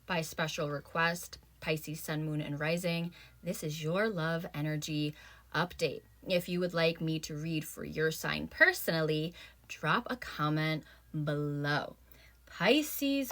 by special request, Pisces, Sun, Moon, and Rising. This is your love energy update. If you would like me to read for your sign personally, drop a comment below. Pisces,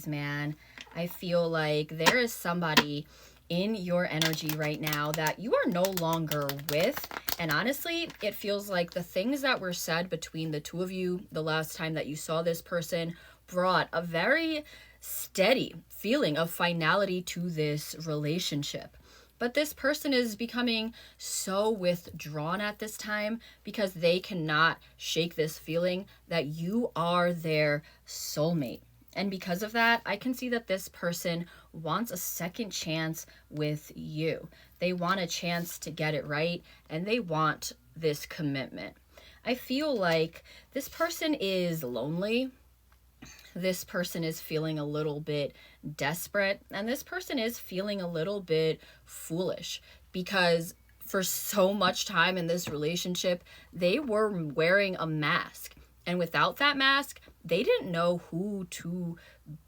man. I feel like there is somebody in your energy right now that you are no longer with. And honestly, it feels like the things that were said between the two of you the last time that you saw this person brought a very steady feeling of finality to this relationship. But this person is becoming so withdrawn at this time because they cannot shake this feeling that you are their soulmate. And because of that, I can see that this person wants a second chance with you. They want a chance to get it right, and they want this commitment. I feel like this person is lonely. This person is feeling a little bit desperate, and this person is feeling a little bit foolish because for so much time in this relationship, they were wearing a mask. And without that mask, they didn't know who to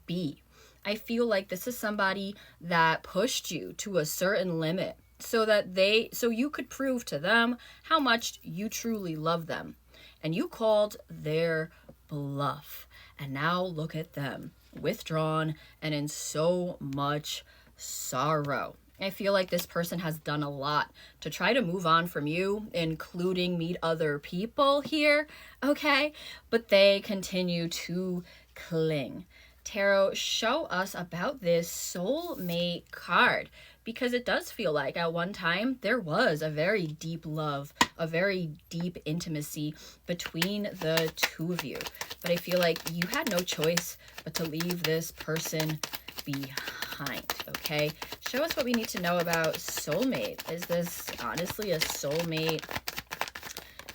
be. I feel like this is somebody that pushed you to a certain limit so you could prove to them how much you truly love them. And you called their bluff. And now look at them, withdrawn and in so much sorrow. I feel like this person has done a lot to try to move on from you, including meet other people here, okay? But they continue to cling. Tarot, show us about this soulmate card, because it does feel like at one time there was a very deep love, a very deep intimacy between the two of you. But I feel like you had no choice but to leave this person behind, okay? Show us what we need to know about soulmate. Is this honestly a soulmate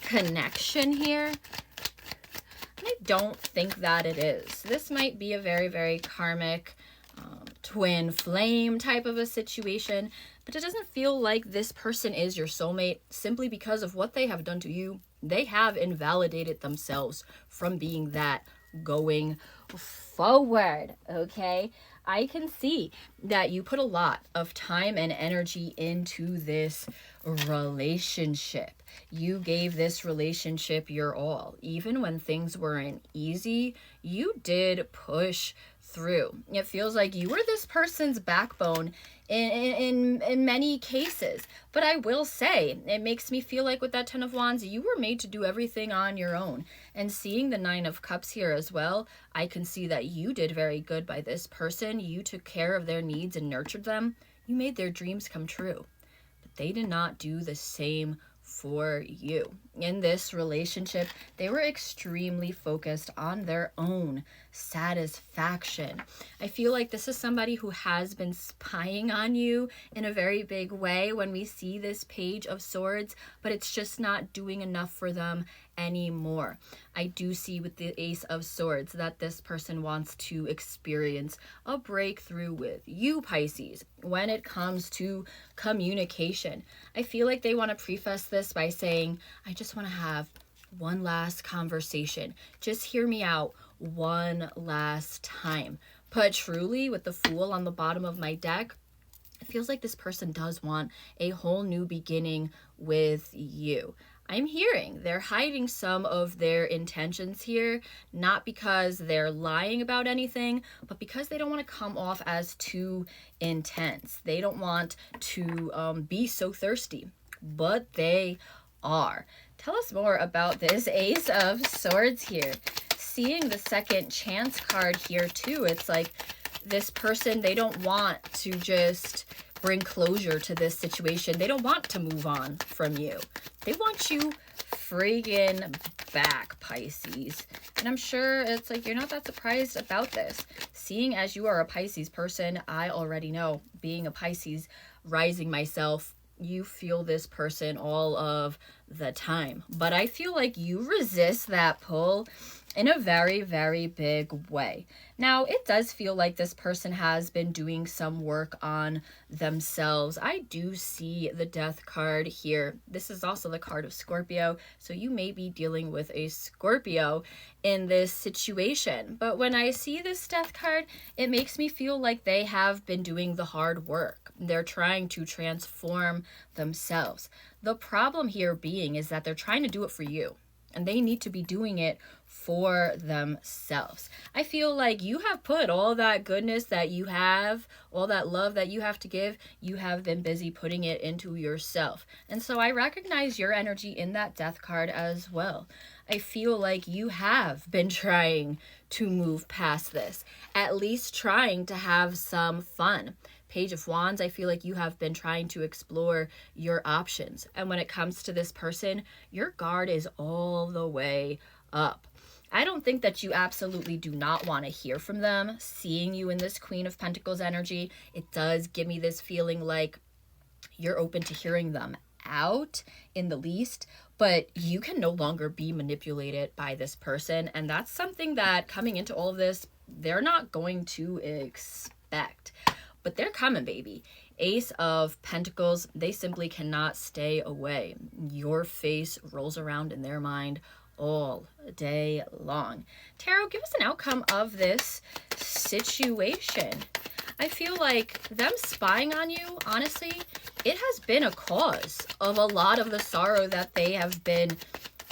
connection here? I don't think that it is. This might be a very, very karmic twin flame type of a situation, but it doesn't feel like this person is your soulmate simply because of what they have done to you. They have invalidated themselves from being that going forward, okay? I can see that you put a lot of time and energy into this relationship. You gave this relationship your all. Even when things weren't easy, you did push through. It feels like you were this person's backbone in many cases. But I will say, it makes me feel like with that 10 of Wands, you were made to do everything on your own. And seeing the 9 of Cups here as well, I can see that you did very good by this person. You took care of their needs and nurtured them. You made their dreams come true. But they did not do the same for you. In this relationship, they were extremely focused on their own satisfaction. I feel like this is somebody who has been spying on you in a very big way when we see this Page of Swords, but it's just not doing enough for them anymore. I do see with the Ace of Swords that this person wants to experience a breakthrough with you, Pisces, when it comes to communication. I feel like they want to preface this by saying, I just want to have one last conversation. Just hear me out one last time. But truly, with the Fool on the bottom of my deck, it feels like this person does want a whole new beginning with you. I'm hearing they're hiding some of their intentions here, not because they're lying about anything, but because they don't want to come off as too intense. They don't want to be so thirsty, but they are. Tell us more about this Ace of Swords here. Seeing the second chance card here too, it's like this person, they don't want to just bring closure to this situation. They don't want to move on from you. They want you friggin' back, Pisces. And I'm sure it's like you're not that surprised about this. Seeing as you are a Pisces person, I already know, being a Pisces rising myself, you feel this person all of the time. But I feel like you resist that pull in a very, very big way. Now, it does feel like this person has been doing some work on themselves. I do see the Death card here. This is also the card of Scorpio, so you may be dealing with a Scorpio in this situation. But when I see this Death card, it makes me feel like they have been doing the hard work. They're trying to transform themselves. The problem here being is that they're trying to do it for you, and they need to be doing it for themselves. I feel like you have put all that goodness that you have, all that love that you have to give, you have been busy putting it into yourself. And so I recognize your energy in that Death card as well. I feel like you have been trying to move past this, at least trying to have some fun. Page of Wands, I feel like you have been trying to explore your options. And when it comes to this person, your guard is all the way up. I don't think that you absolutely do not want to hear from them. Seeing you in this Queen of Pentacles energy, it does give me this feeling like you're open to hearing them out in the least, but you can no longer be manipulated by this person. And that's something that coming into all of this, they're not going to expect. But they're coming, baby. Ace of Pentacles, they simply cannot stay away. Your face rolls around in their mind all day long. Tarot, give us an outcome of this situation. I feel like them spying on you, honestly, it has been a cause of a lot of the sorrow that they have been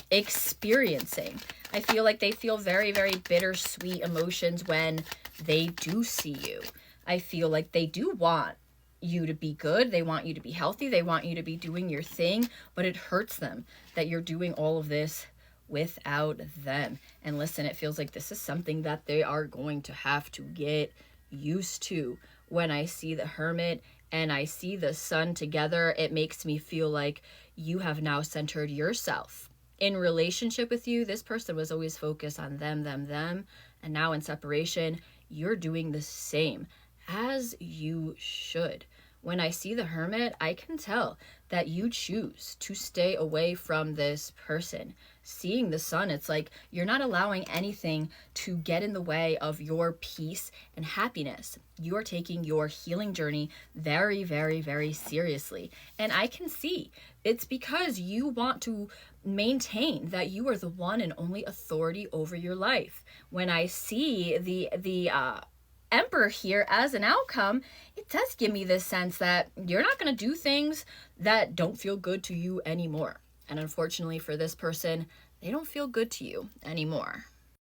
experiencing. I feel like they feel very, very bittersweet emotions when they do see you. I feel like they do want you to be good. They want you to be healthy. They want you to be doing your thing, but it hurts them that you're doing all of this without them. And listen, it feels like this is something that they are going to have to get used to. When I see the Hermit and I see the Sun together, it makes me feel like you have now centered yourself. In relationship with you, this person was always focused on them, and now in separation, you're doing the same, as you should. When I see the Hermit, I can tell that you choose to stay away from this person. Seeing the Sun, it's like you're not allowing anything to get in the way of your peace and happiness. You are taking your healing journey very, very, very seriously. And I can see it's because you want to maintain that you are the one and only authority over your life. When I see the Emperor here as an outcome, it does give me this sense that you're not going to do things that don't feel good to you anymore. And unfortunately for this person, they don't feel good to you anymore.